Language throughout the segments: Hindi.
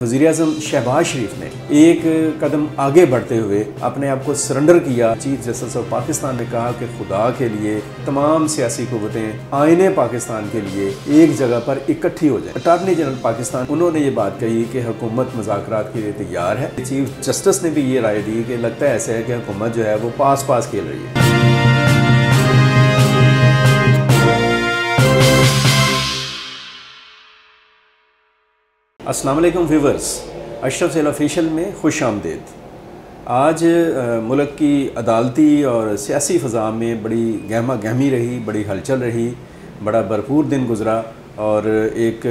वज़ीर-ए-आज़म शहबाज शरीफ ने एक कदम आगे बढ़ते हुए अपने आप को सरेंडर किया। चीफ जस्टिस ऑफ पाकिस्तान ने कहा कि खुदा के लिए तमाम सियासी कुव्वतें आईने पाकिस्तान के लिए एक जगह पर इकट्ठी हो जाएं। अटॉर्नी जनरल पाकिस्तान उन्होंने ये बात कही कि हुकूमत मुज़ाकरात के लिए तैयार है। चीफ जस्टिस ने भी ये राय दी कि लगता है ऐसा है कि हुकूमत जो है वो पास पास खेल रही है। अस्सलाम वालेकुम व्यूवर्स, अशरफ ज़ैल ऑफिशियल में खुश आमदीद। आज मुल्क की अदालती और सियासी फ़ज़ा में बड़ी गहमा गहमी रही, बड़ी हलचल रही, बड़ा भरपूर दिन गुज़रा और एक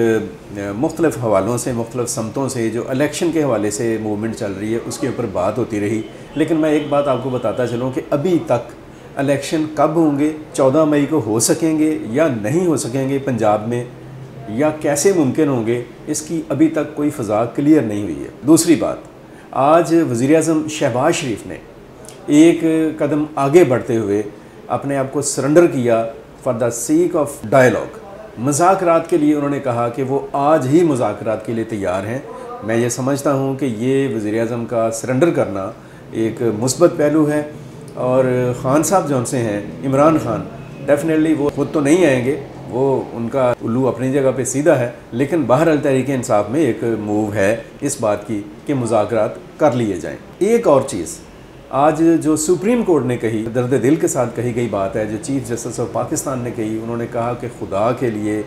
मुख्तलिफ़ हवालों से, मुख्तलिफ़ समतों से जो इलेक्शन के हवाले से मूवमेंट चल रही है उसके ऊपर बात होती रही। लेकिन मैं एक बात आपको बताता चलूँ कि अभी तक इलेक्शन कब होंगे, 14 मई को हो सकेंगे या नहीं हो सकेंगे पंजाब में, या कैसे मुमकिन होंगे, इसकी अभी तक कोई फ़ज़ा क्लियर नहीं हुई है। दूसरी बात, आज वज़ीर-ए-आज़म शहबाज शरीफ ने एक कदम आगे बढ़ते हुए अपने आप को सरेंडर किया for the sake of dialogue. मुज़ाकरात के लिए उन्होंने कहा कि वो आज ही मुज़ाकरात के लिए तैयार हैं। मैं ये समझता हूँ कि ये वज़ीर-ए-आज़म का सरेंडर करना एक मुस्बत पहलू है। और ख़ान साहब जौन से हैं, इमरान ख़ान, डेफिनेटली वो खुद तो नहीं आएंगे, वो उनका उल्लू अपनी जगह पे सीधा है, लेकिन बहरहाल तहरीक इंसाफ में एक मूव है इस बात की कि मुज़ाकरात कर लिए जाएं। एक और चीज़ आज जो सुप्रीम कोर्ट ने कही, दर्द दिल के साथ कही गई बात है, जो चीफ जस्टिस ऑफ पाकिस्तान ने कही। उन्होंने कहा कि खुदा के लिए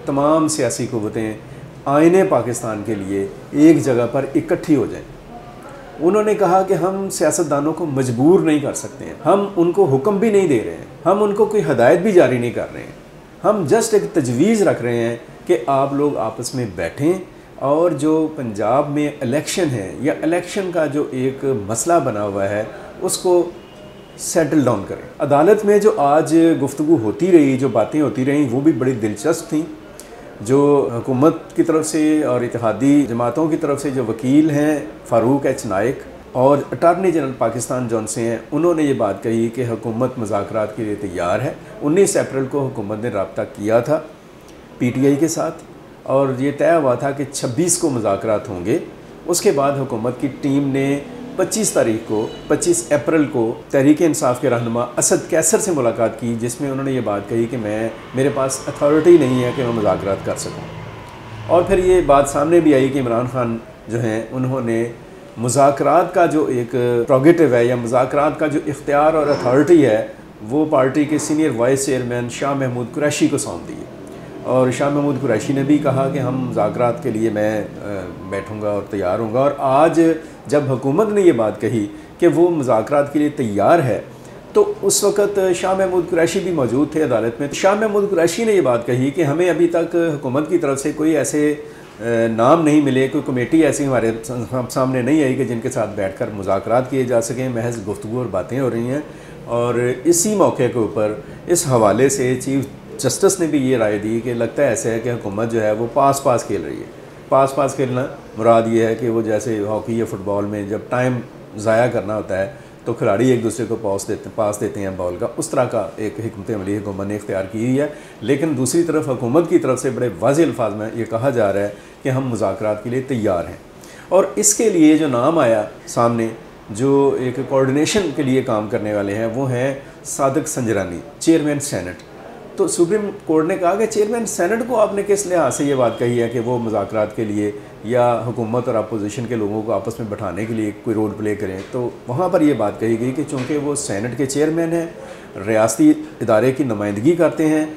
तमाम सियासी कुव्वतें आईने पाकिस्तान के लिए एक जगह पर इकट्ठी हो जाएं। उन्होंने कहा कि हम सियासतदानों को मजबूर नहीं कर सकते हैं, हम उनको हुक्म भी नहीं दे रहे हैं, हम उनको कोई हदायत भी जारी नहीं कर रहे हैं, हम जस्ट एक तजवीज़ रख रहे हैं कि आप लोग आपस में बैठें और जो पंजाब में इलेक्शन है या इलेक्शन का जो एक मसला बना हुआ है उसको सेटल डाउन करें। अदालत में जो आज गुफ्तगू होती रही, जो बातें होती रहीं, वो भी बड़ी दिलचस्प थी। जो हुकूमत की तरफ से और इत्तेहादी जमातों की तरफ से जो वकील हैं फ़ारूक एच नाइक और अटॉर्नी जनरल पाकिस्तान जौन से हैं, उन्होंने ये बात कही कि हुकूमत मुज़ाकरात के लिए तैयार है। 19 अप्रैल को हुकूमत ने रब्ता किया था पीटीआई के साथ और ये तय हुआ था कि 26 को मुज़ाकरात होंगे। उसके बाद हुकूमत की टीम ने 25 अप्रैल को तहरीक इंसाफ के रहनुमा असद कैसर से मुलाकात की, जिसमें उन्होंने ये बात कही कि मेरे पास अथॉरिटी नहीं है कि मैं मुज़ाकरात कर सकूँ। और फिर ये बात सामने भी आई कि इमरान ख़ान जो हैं उन्होंने मुज़ाकरात का जो एक प्रोगेटिव है या मुज़ाकरात का जो इख्तियार और अथॉरिटी है वो पार्टी के senior vice chairman Shah Mahmood Qureshi को सौंप दी। और शाह महमूद कुरैशी ने भी कहा कि हम मुज़ाकरात के लिए मैं बैठूंगा और तैयार हूँगा। और आज जब हुकूमत ने ये बात कही कि वो मुज़ाकरात के लिए तैयार है, तो उस वक़्त शाह महमूद कुरैशी भी मौजूद थे अदालत में। शाह महमूद कुरैशी ने ये बात कही कि हमें अभी तक हुकूमत की तरफ से कोई ऐसे नाम नहीं मिले, कोई कमेटी ऐसी हमारे सामने नहीं आई कि जिनके साथ बैठकर मुज़ाकरात किए जा सकें। महज गुफ्तगू और बातें हो रही हैं। और इसी मौके के ऊपर इस हवाले से चीफ जस्टिस ने भी ये राय दी कि लगता है ऐसा है कि हुकूमत जो है वो पास पास खेल रही है। पास पास खेलना मुराद ये है कि वो जैसे हॉकी या फुटबॉल में जब टाइम ज़ाया करना होता है तो खिलाड़ी एक दूसरे को पास देते हैं बॉल का, उस तरह का एक हिकमत अमली हुकूमत ने इख्तियार की हुई है। लेकिन दूसरी तरफ हुकूमत की तरफ से बड़े वाज़ेह अल्फाज में ये कहा जा रहा है कि हम मुज़ाकरात के लिए तैयार हैं। और इसके लिए जो नाम आया सामने, जो एक कोऑर्डिनेशन के लिए काम करने वाले हैं, वो हैं सादिक संजरानी, चेयरमैन सेनेट। तो सुप्रीम कोर्ट ने कहा कि चेयरमैन सेनेट को आपने किस लिहाज से ये बात कही है कि वो मुज़ाकरात के लिए या हुकूमत और अपोजिशन के लोगों को आपस में बैठाने के लिए कोई रोल प्ले करें। तो वहाँ पर ये बात कही गई कि चूँकि वो सेनेट के चेयरमैन हैं, रियासती इदारे की नुमाइंदगी करते हैं,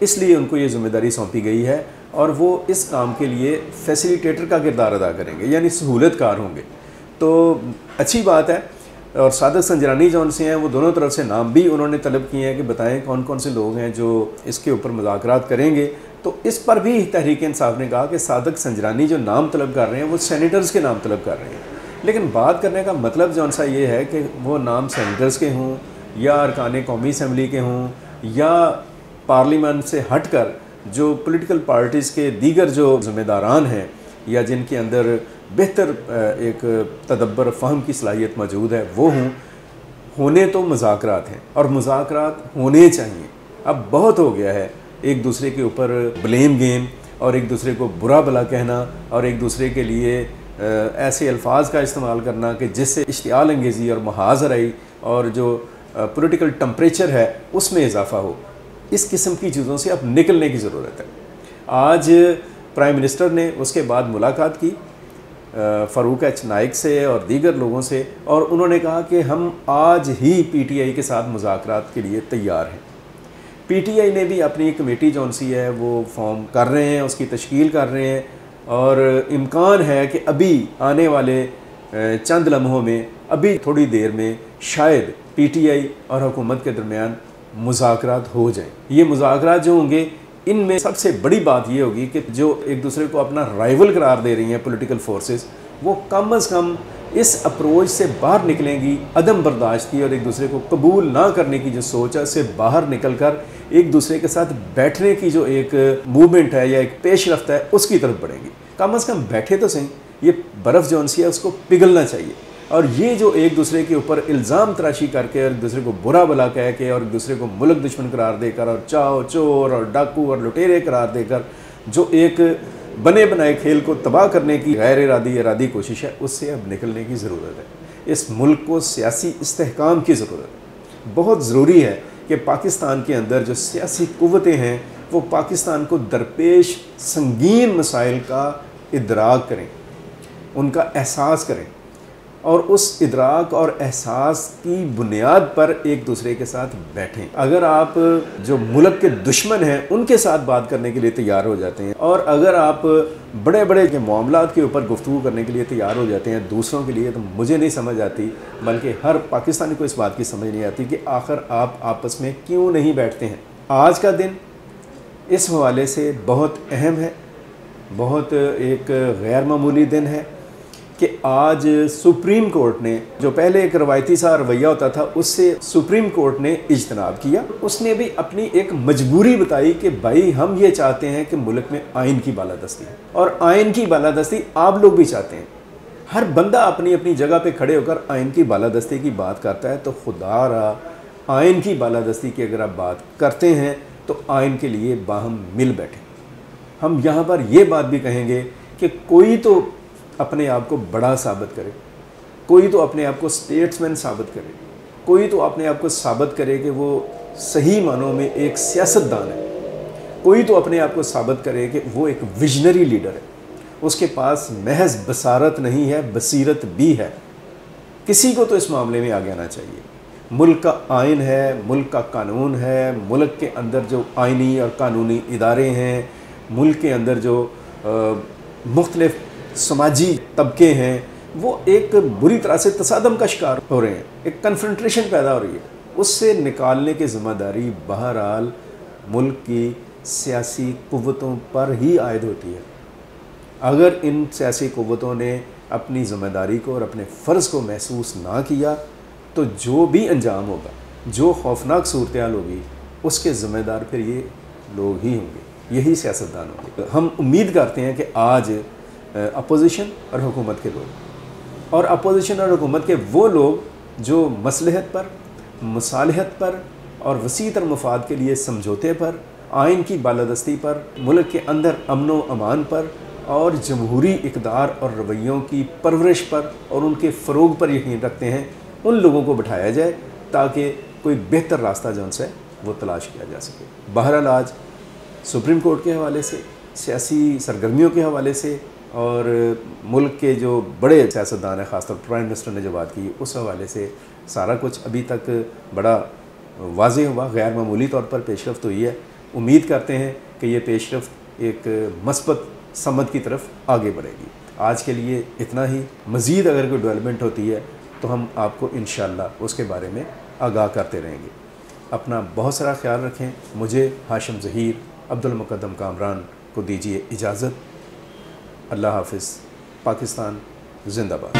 इसलिए उनको ये ज़िम्मेदारी सौंपी गई है और वो इस काम के लिए फैसिलिटेटर का किरदार अदा करेंगे, यानी सहूलतकार होंगे। तो अच्छी बात है। और सादिक संजरानी जौन से हैं वो दोनों तरफ से नाम भी उन्होंने तलब किए हैं कि बताएं कौन कौन से लोग हैं जो इसके ऊपर मुज़ाकरात करेंगे। तो इस पर भी तहरीक इंसाफ ने कहा कि सादिक संजरानी जो नाम तलब कर रहे हैं वो सेनेटर्स के नाम तलब कर रहे हैं। लेकिन बात करने का मतलब जौन सा ये है कि वो नाम सेनेटर्स के हों या अरकान कौमी असम्बली के हों या पार्लियामेंट से हट कर जो पोलिटिकल पार्टीज़ के दीगर जो ज़िम्मेदारान हैं या जिनके अंदर बेहतर एक तदब्बर फ़हम की सलाहियत मौजूद है, वो होने तो मुज़ाकरात हैं और मुज़ाकरात होने चाहिए। अब बहुत हो गया है एक दूसरे के ऊपर ब्लेम गेम और एक दूसरे को बुरा भला कहना और एक दूसरे के लिए ऐसे अल्फाज का इस्तेमाल करना कि जिससे इश्तियाल अंगेज़ी और मुहाज़राई और जो पॉलिटिकल टेम्परेचर है उसमें इजाफा हो, इस किस्म की चीज़ों से अब निकलने की ज़रूरत है। आज प्राइम मिनिस्टर ने उसके बाद मुलाकात की फ़ारूक एच नाइक से और दीगर लोगों से, और उन्होंने कहा कि हम आज ही PTI के साथ मुज़ाकरात के लिए तैयार हैं। PTI ने भी अपनी कमेटी जौन सी है वो फॉर्म कर रहे हैं, उसकी तश्कील कर रहे हैं, और इम्कान है कि अभी आने वाले चंद लम्हों में, अभी थोड़ी देर में शायद PTI और हुकूमत के दरमियान मुज़ाकरात हो जाएं। ये मुज़ाकरात जो होंगे, इनमें सबसे बड़ी बात ये होगी कि जो एक दूसरे को अपना राइवल करार दे रही हैं पॉलिटिकल फोर्सेस, वो कम अज़ कम इस अप्रोच से बाहर निकलेंगी, अदम बर्दाश्त की और एक दूसरे को कबूल ना करने की जो सोच है उससे बाहर निकल कर एक दूसरे के साथ बैठने की जो एक मूवमेंट है या एक पेशरफ्त है उसकी तरफ बढ़ेंगी। कम अज़ कम बैठे तो सही, ये बर्फ़ जौन सी है उसको पिघलना चाहिए। और ये जो एक दूसरे के ऊपर इल्ज़ाम तराशी करके और एक दूसरे को बुरा भला कह के और एक दूसरे को मुल्क दुश्मन करार देकर और चाओ चोर और डाकू और लुटेरे करार देकर जो एक बने बनाए खेल को तबाह करने की गैर इरादी कोशिश है, उससे अब निकलने की ज़रूरत है। इस मुल्क को सियासी इस्तेहकाम की ज़रूरत है। बहुत ज़रूरी है कि पाकिस्तान के अंदर जो सियासी क़ुव्वतें हैं वो पाकिस्तान को दरपेश संगीन मसाइल का इदराक करें, उनका एहसास करें, और उस इदराक और एहसास की बुनियाद पर एक दूसरे के साथ बैठें। अगर आप जो मुल्क के दुश्मन हैं उनके साथ बात करने के लिए तैयार हो जाते हैं, और अगर आप बड़े बड़े के मामलात के ऊपर गुफ्तगू करने के लिए तैयार हो जाते हैं दूसरों के लिए, तो मुझे नहीं समझ आती, बल्कि हर पाकिस्तानी को इस बात की समझ नहीं आती कि आखिर आप आपस में क्यों नहीं बैठते हैं। आज का दिन इस हवाले से बहुत अहम है, बहुत एक गैर मामूली दिन है कि आज सुप्रीम कोर्ट ने, जो पहले एक रवायती सा रवैया होता था, उससे सुप्रीम कोर्ट ने इज्तनाब किया। उसने भी अपनी एक मजबूरी बताई कि भाई हम ये चाहते हैं कि मुल्क में आइन की बालादस्ती है, और आइन की बालादस्ती आप लोग भी चाहते हैं। हर बंदा अपनी अपनी जगह पे खड़े होकर आइन की बालादस्ती की बात करता है, तो खुदारा आइन की बालादस्ती की अगर आप बात करते हैं तो आइन के लिए बाहम मिल बैठे। हम यहाँ पर ये बात भी कहेंगे कि कोई तो अपने आप को बड़ा साबित करे, कोई तो अपने आप को स्टेट्समैन साबित करे, कोई तो अपने आप को साबित करे कि वो सही मानों में एक सियासतदान है, कोई तो अपने आप को साबित करे कि वो एक विजनरी लीडर है, उसके पास महज बसारत नहीं है, बसीरत भी है। किसी को तो इस मामले में आगे आना चाहिए। मुल्क का आइन है, मुल्क का कानून है, मुल्क के अंदर जो आइनी और कानूनी इदारे हैं, मुल्क के अंदर जो मुख्तलिफ समाजी तबके हैं, वो एक बुरी तरह से तसादम का शिकार हो रहे हैं, एक कन्फ्रंट्रेशन पैदा हो रही है। उससे निकालने की ज़िम्मेदारी बहरहाल मुल्क की सियासी क़ुव्वतों पर ही आयद होती है। अगर इन सियासी क़ुव्वतों ने अपनी ज़िम्मेदारी को और अपने फ़र्ज़ को महसूस ना किया, तो जो भी अंजाम होगा, जो खौफनाक सूरत हाल होगी, उसके ज़िम्मेदार फिर ये लोग ही होंगे, यही सियासतदान होंगे। हम उम्मीद करते हैं कि आज अपोजिशन और हुकूमत के लोग, और अपोजिशन और हुकूमत के वो लोग जो मसलहत पर, मुसालहत पर और वसी तर मफाद के लिए समझौते पर, आइन की बालादस्ती पर, मुल्क के अंदर अमन व अमान पर और जमहूरी इक़दार और रवैयों की परवरिश पर और उनके फ़रोग पर यकीन रखते हैं, उन लोगों को बिठाया जाए ताकि कोई बेहतर रास्ता जो है वो तलाश किया जा सके। बहरहाल आज सुप्रीम कोर्ट के हवाले से, सियासी सरगर्मियों के हवाले से और मुल्क के जो बड़े सियासतदान हैं, ख़ासतौर पर प्राइम मिनिस्टर ने जो बात की, उस हवाले से सारा कुछ अभी तक बड़ा वाज़ेह हुआ, गैर मामूली तौर पर पेशरफ्त हुई है। उम्मीद करते हैं कि ये पेशरफ्त एक मस्बत समत की तरफ आगे बढ़ेगी। आज के लिए इतना ही। मज़ीद अगर कोई डेवलपमेंट होती है तो हम आपको इंशाअल्लाह उसके बारे में आगाह करते रहेंगे। अपना बहुत सारा ख्याल रखें। मुझे हाशिम ज़हीर अब्दुल मुक़द्दम कामरान को दीजिए इजाज़त। अल्लाह हाफ़िज़। पाकिस्तान ज़िंदाबाद।